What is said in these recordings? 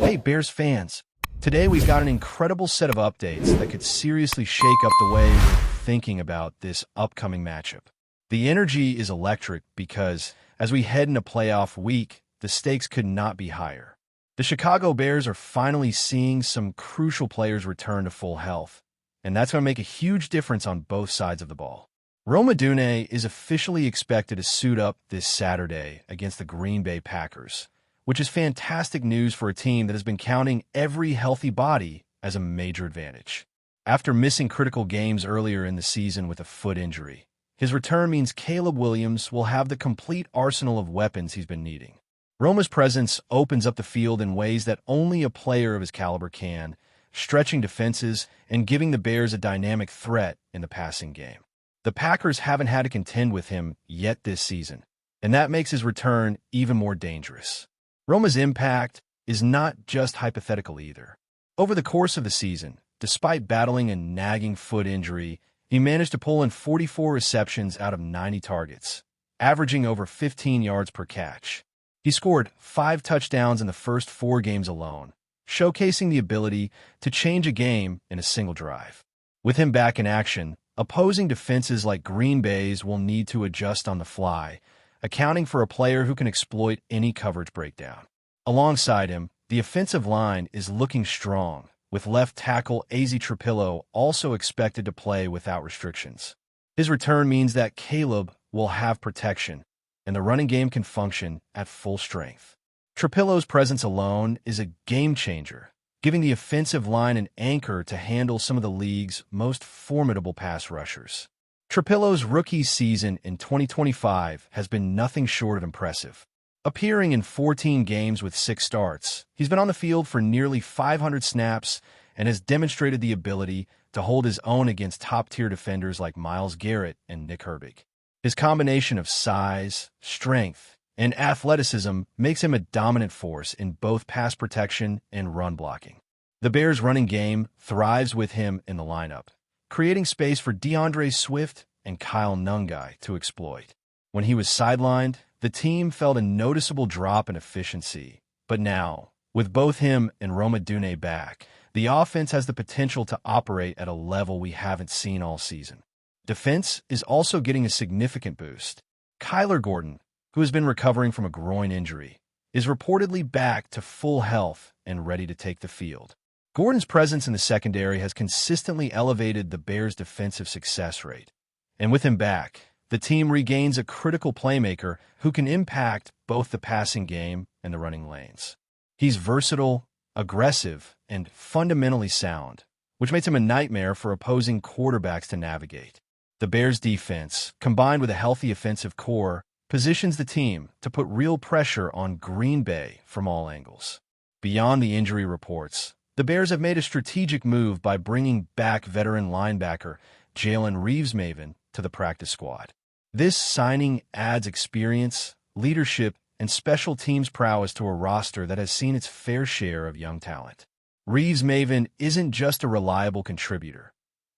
Hey, Bears fans. Today we've got an incredible set of updates that could seriously shake up the way we're thinking about this upcoming matchup. The energy is electric because, as we head into playoff week, the stakes could not be higher. The Chicago Bears are finally seeing some crucial players return to full health, and that's going to make a huge difference on both sides of the ball. Rome Odunze is officially expected to suit up this Saturday against the Green Bay Packers, which is fantastic news for a team that has been counting every healthy body as a major advantage. After missing critical games earlier in the season with a foot injury, his return means Caleb Williams will have the complete arsenal of weapons he's been needing. Roma's presence opens up the field in ways that only a player of his caliber can, stretching defenses and giving the Bears a dynamic threat in the passing game. The Packers haven't had to contend with him yet this season, and that makes his return even more dangerous. Roma's impact is not just hypothetical either. Over the course of the season, despite battling a nagging foot injury, he managed to pull in 44 receptions out of 90 targets, averaging over 15 yards per catch. He scored 5 touchdowns in the first 4 games alone, showcasing the ability to change a game in a single drive. With him back in action, opposing defenses like Green Bay's will need to adjust on the fly, accounting for a player who can exploit any coverage breakdown. Alongside him, the offensive line is looking strong, with left tackle AZ Trapillo also expected to play without restrictions. His return means that Caleb will have protection, and the running game can function at full strength. Trapillo's presence alone is a game-changer, giving the offensive line an anchor to handle some of the league's most formidable pass rushers. Trapillo's rookie season in 2025 has been nothing short of impressive. Appearing in 14 games with 6 starts, he's been on the field for nearly 500 snaps and has demonstrated the ability to hold his own against top-tier defenders like Myles Garrett and Nick Herbig. His combination of size, strength, and athleticism makes him a dominant force in both pass protection and run blocking. The Bears' running game thrives with him in the lineup, creating space for DeAndre Swift and Kyle Nungai to exploit. When he was sidelined, the team felt a noticeable drop in efficiency. But now, with both him and Rome Odunze back, the offense has the potential to operate at a level we haven't seen all season. Defense is also getting a significant boost. Kyler Gordon, who has been recovering from a groin injury, is reportedly back to full health and ready to take the field. Gordon's presence in the secondary has consistently elevated the Bears' defensive success rate. And with him back, the team regains a critical playmaker who can impact both the passing game and the running lanes. He's versatile, aggressive, and fundamentally sound, which makes him a nightmare for opposing quarterbacks to navigate. The Bears' defense, combined with a healthy offensive core, positions the team to put real pressure on Green Bay from all angles. Beyond the injury reports, the Bears have made a strategic move by bringing back veteran linebacker Jalen Reeves-Maven to the practice squad. This signing adds experience, leadership, and special teams prowess to a roster that has seen its fair share of young talent. Reeves-Maven isn't just a reliable contributor.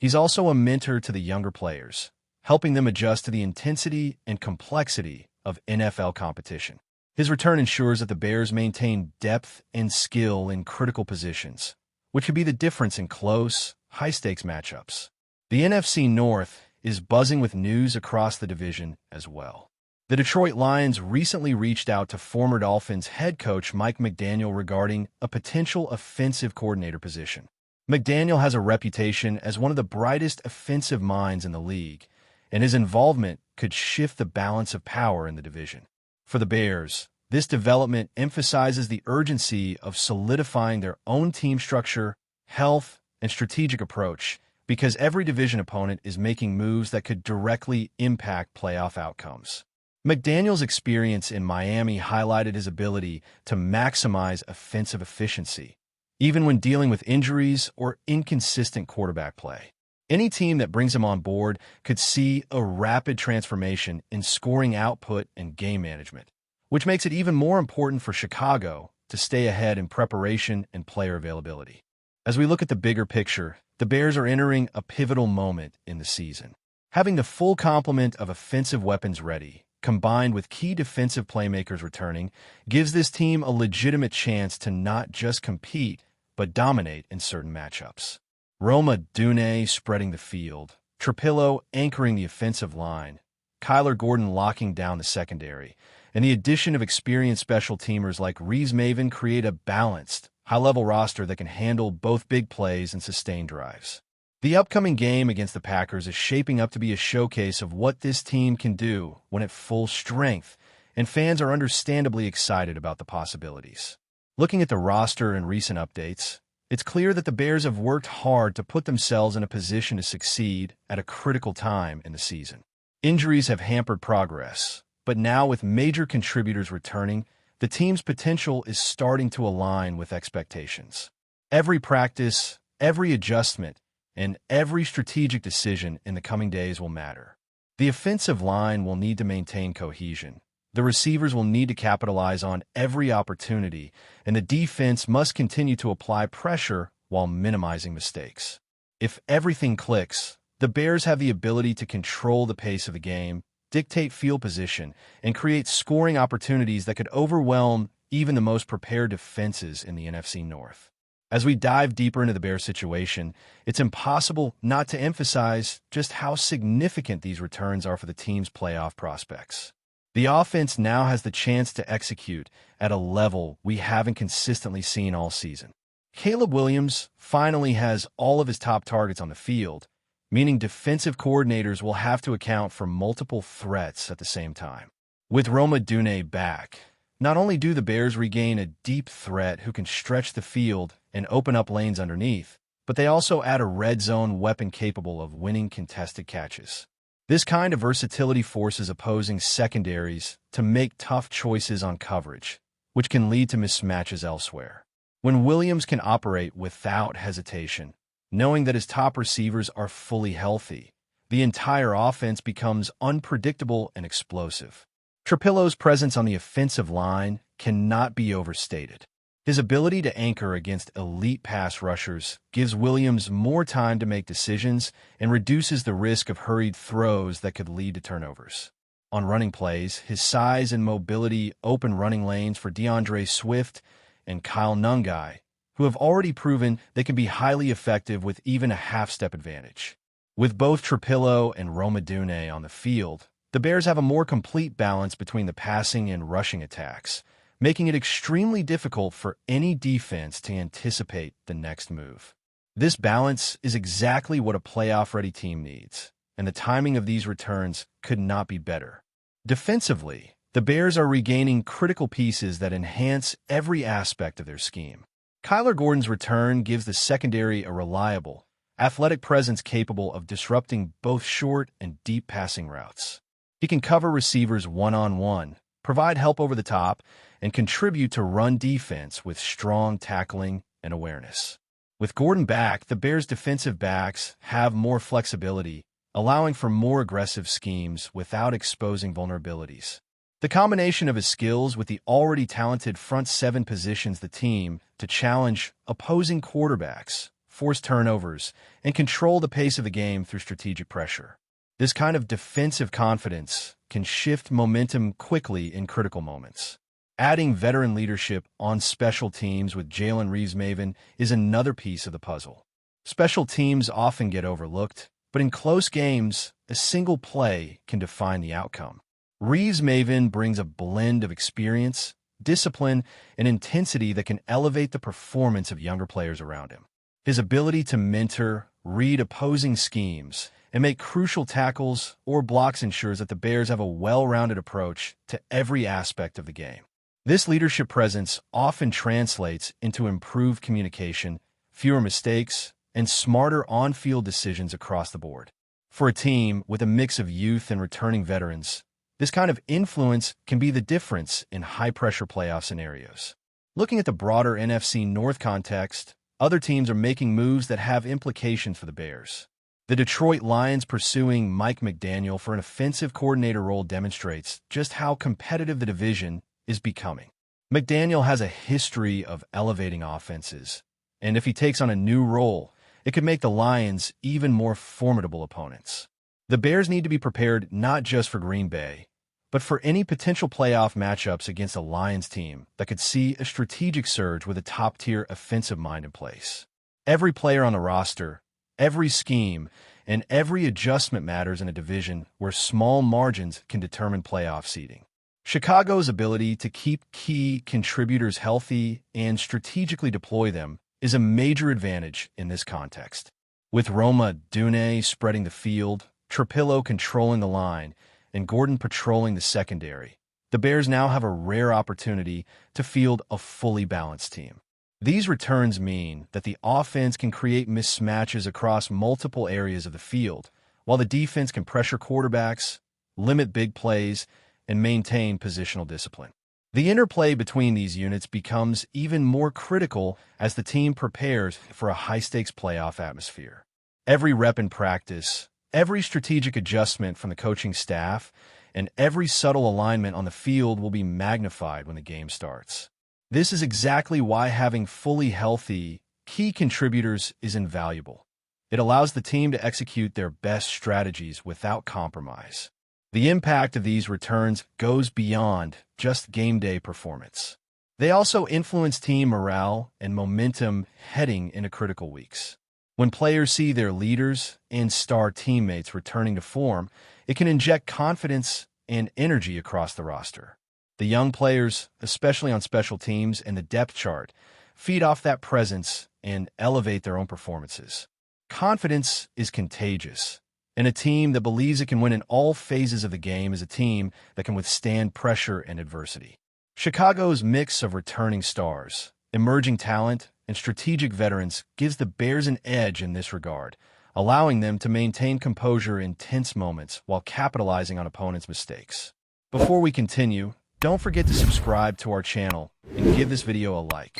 He's also a mentor to the younger players, helping them adjust to the intensity and complexity of NFL competition. His return ensures that the Bears maintain depth and skill in critical positions, which could be the difference in close, high-stakes matchups. The NFC North is buzzing with news across the division as well. The Detroit Lions recently reached out to former Dolphins head coach Mike McDaniel regarding a potential offensive coordinator position. McDaniel has a reputation as one of the brightest offensive minds in the league, and his involvement could shift the balance of power in the division. For the Bears, this development emphasizes the urgency of solidifying their own team structure, health, and strategic approach, because every division opponent is making moves that could directly impact playoff outcomes. McDaniel's experience in Miami highlighted his ability to maximize offensive efficiency, even when dealing with injuries or inconsistent quarterback play. Any team that brings him on board could see a rapid transformation in scoring output and game management, which makes it even more important for Chicago to stay ahead in preparation and player availability. As we look at the bigger picture, the Bears are entering a pivotal moment in the season. Having the full complement of offensive weapons ready combined with key defensive playmakers returning, gives this team a legitimate chance to not just compete, but dominate in certain matchups. Roma Dune spreading the field, Trapillo anchoring the offensive line, Kyler Gordon locking down the secondary, and the addition of experienced special teamers like Reeves Maven create a balanced, high-level roster that can handle both big plays and sustained drives. The upcoming game against the Packers is shaping up to be a showcase of what this team can do when at full strength, and fans are understandably excited about the possibilities. Looking at the roster and recent updates, it's clear that the Bears have worked hard to put themselves in a position to succeed at a critical time in the season. Injuries have hampered progress, but now with major contributors returning, the team's potential is starting to align with expectations. Every practice, every adjustment, and every strategic decision in the coming days will matter. The offensive line will need to maintain cohesion. The receivers will need to capitalize on every opportunity, and the defense must continue to apply pressure while minimizing mistakes. If everything clicks, the Bears have the ability to control the pace of the game, dictate field position, and create scoring opportunities that could overwhelm even the most prepared defenses in the NFC North. As we dive deeper into the Bears situation, it's impossible not to emphasize just how significant these returns are for the team's playoff prospects. The offense now has the chance to execute at a level we haven't consistently seen all season. Caleb Williams finally has all of his top targets on the field, meaning defensive coordinators will have to account for multiple threats at the same time. With Roma Dune back, not only do the Bears regain a deep threat who can stretch the field and open up lanes underneath, but they also add a red zone weapon capable of winning contested catches. This kind of versatility forces opposing secondaries to make tough choices on coverage, which can lead to mismatches elsewhere. When Williams can operate without hesitation, knowing that his top receivers are fully healthy, the entire offense becomes unpredictable and explosive. Trapillo's presence on the offensive line cannot be overstated. His ability to anchor against elite pass rushers gives Williams more time to make decisions and reduces the risk of hurried throws that could lead to turnovers. On running plays, his size and mobility open running lanes for DeAndre Swift and Kyle Nungai, who have already proven they can be highly effective with even a half-step advantage. With both Trapillo and Roma Dune on the field, the Bears have a more complete balance between the passing and rushing attacks, making it extremely difficult for any defense to anticipate the next move. This balance is exactly what a playoff-ready team needs, and the timing of these returns could not be better. Defensively, the Bears are regaining critical pieces that enhance every aspect of their scheme. Kyler Gordon's return gives the secondary a reliable, athletic presence capable of disrupting both short and deep passing routes. He can cover receivers one-on-one, provide help over the top, and contribute to run defense with strong tackling and awareness. With Gordon back, the Bears' defensive backs have more flexibility, allowing for more aggressive schemes without exposing vulnerabilities. The combination of his skills with the already talented front seven positions the team to challenge opposing quarterbacks, force turnovers, and control the pace of the game through strategic pressure. This kind of defensive confidence can shift momentum quickly in critical moments. Adding veteran leadership on special teams with Jalen Reeves Maven is another piece of the puzzle. Special teams often get overlooked, but in close games, a single play can define the outcome. Reeves Maven brings a blend of experience, discipline, and intensity that can elevate the performance of younger players around him. His ability to mentor, read opposing schemes, and make crucial tackles or blocks ensures that the Bears have a well-rounded approach to every aspect of the game. This leadership presence often translates into improved communication, fewer mistakes, and smarter on-field decisions across the board. For a team with a mix of youth and returning veterans, this kind of influence can be the difference in high-pressure playoff scenarios. Looking at the broader NFC North context, other teams are making moves that have implications for the Bears. The Detroit Lions pursuing Mike McDaniel for an offensive coordinator role demonstrates just how competitive the division is becoming. McDaniel has a history of elevating offenses, and if he takes on a new role, it could make the Lions even more formidable opponents. The Bears need to be prepared not just for Green Bay, but for any potential playoff matchups against a Lions team that could see a strategic surge with a top-tier offensive mind in place. Every player on the roster, every scheme, and every adjustment matters in a division where small margins can determine playoff seeding. Chicago's ability to keep key contributors healthy and strategically deploy them is a major advantage in this context. With Roma Dune spreading the field, Trapillo controlling the line, and Gordon patrolling the secondary, the Bears now have a rare opportunity to field a fully balanced team. These returns mean that the offense can create mismatches across multiple areas of the field, while the defense can pressure quarterbacks, limit big plays, and maintain positional discipline. The interplay between these units becomes even more critical as the team prepares for a high-stakes playoff atmosphere. Every rep in practice, every strategic adjustment from the coaching staff, and every subtle alignment on the field will be magnified when the game starts. This is exactly why having fully healthy, key contributors is invaluable. It allows the team to execute their best strategies without compromise. The impact of these returns goes beyond just game day performance. They also influence team morale and momentum heading into critical weeks. When players see their leaders and star teammates returning to form, it can inject confidence and energy across the roster. The young players, especially on special teams and the depth chart, feed off that presence and elevate their own performances. Confidence is contagious, and a team that believes it can win in all phases of the game is a team that can withstand pressure and adversity. Chicago's mix of returning stars, emerging talent, and strategic veterans gives the Bears an edge in this regard, allowing them to maintain composure in tense moments while capitalizing on opponents' mistakes. Before we continue, don't forget to subscribe to our channel and give this video a like.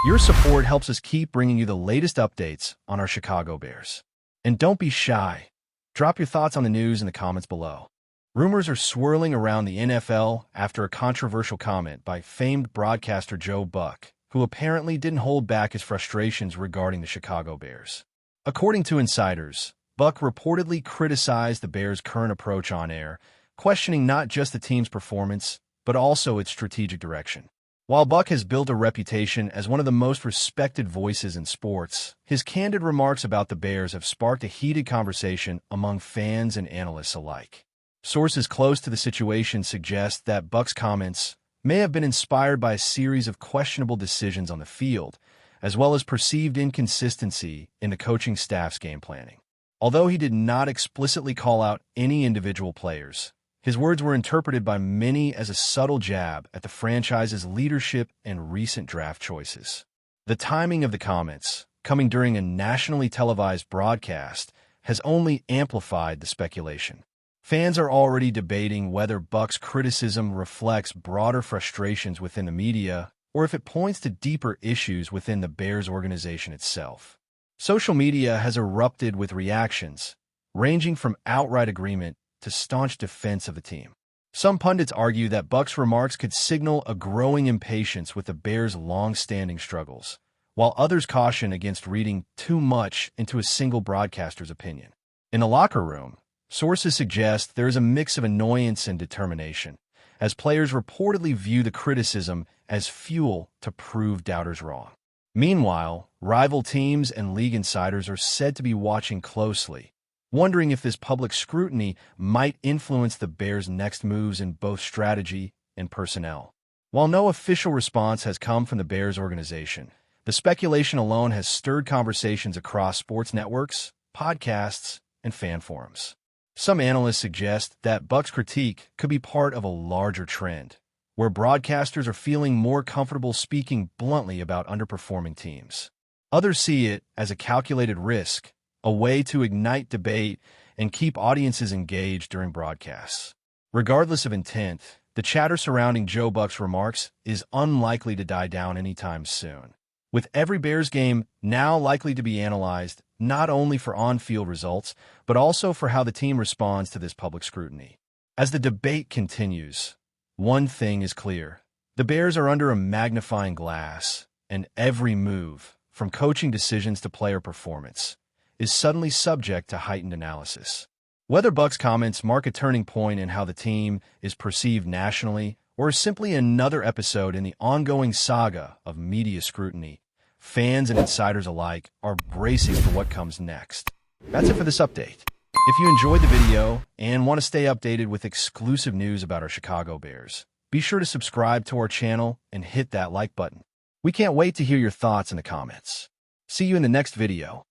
Your support helps us keep bringing you the latest updates on our Chicago Bears. And don't be shy. Drop your thoughts on the news in the comments below. Rumors are swirling around the NFL after a controversial comment by famed broadcaster Joe Buck, who apparently didn't hold back his frustrations regarding the Chicago Bears. According to insiders, Buck reportedly criticized the Bears' current approach on air, questioning not just the team's performance, but also its strategic direction. While Buck has built a reputation as one of the most respected voices in sports, his candid remarks about the Bears have sparked a heated conversation among fans and analysts alike. Sources close to the situation suggest that Buck's comments may have been inspired by a series of questionable decisions on the field, as well as perceived inconsistency in the coaching staff's game planning. Although he did not explicitly call out any individual players, his words were interpreted by many as a subtle jab at the franchise's leadership and recent draft choices. The timing of the comments, coming during a nationally televised broadcast, has only amplified the speculation. Fans are already debating whether Buck's criticism reflects broader frustrations within the media or if it points to deeper issues within the Bears organization itself. Social media has erupted with reactions, ranging from outright agreement to staunch defense of the team. Some pundits argue that Buck's remarks could signal a growing impatience with the Bears' long-standing struggles, while others caution against reading too much into a single broadcaster's opinion. In the locker room, sources suggest there is a mix of annoyance and determination, as players reportedly view the criticism as fuel to prove doubters wrong. Meanwhile, rival teams and league insiders are said to be watching closely, wondering if this public scrutiny might influence the Bears' next moves in both strategy and personnel. While no official response has come from the Bears organization, the speculation alone has stirred conversations across sports networks, podcasts, and fan forums. Some analysts suggest that Buck's critique could be part of a larger trend, where broadcasters are feeling more comfortable speaking bluntly about underperforming teams. Others see it as a calculated risk, a way to ignite debate and keep audiences engaged during broadcasts. Regardless of intent, the chatter surrounding Joe Buck's remarks is unlikely to die down anytime soon, with every Bears game now likely to be analyzed not only for on-field results, but also for how the team responds to this public scrutiny. As the debate continues, one thing is clear. The Bears are under a magnifying glass, and every move, from coaching decisions to player performance, is suddenly subject to heightened analysis. Whether Buck's comments mark a turning point in how the team is perceived nationally or is simply another episode in the ongoing saga of media scrutiny, fans and insiders alike are bracing for what comes next. That's it for this update. If you enjoyed the video and want to stay updated with exclusive news about our Chicago Bears, be sure to subscribe to our channel and hit that like button. We can't wait to hear your thoughts in the comments. See you in the next video.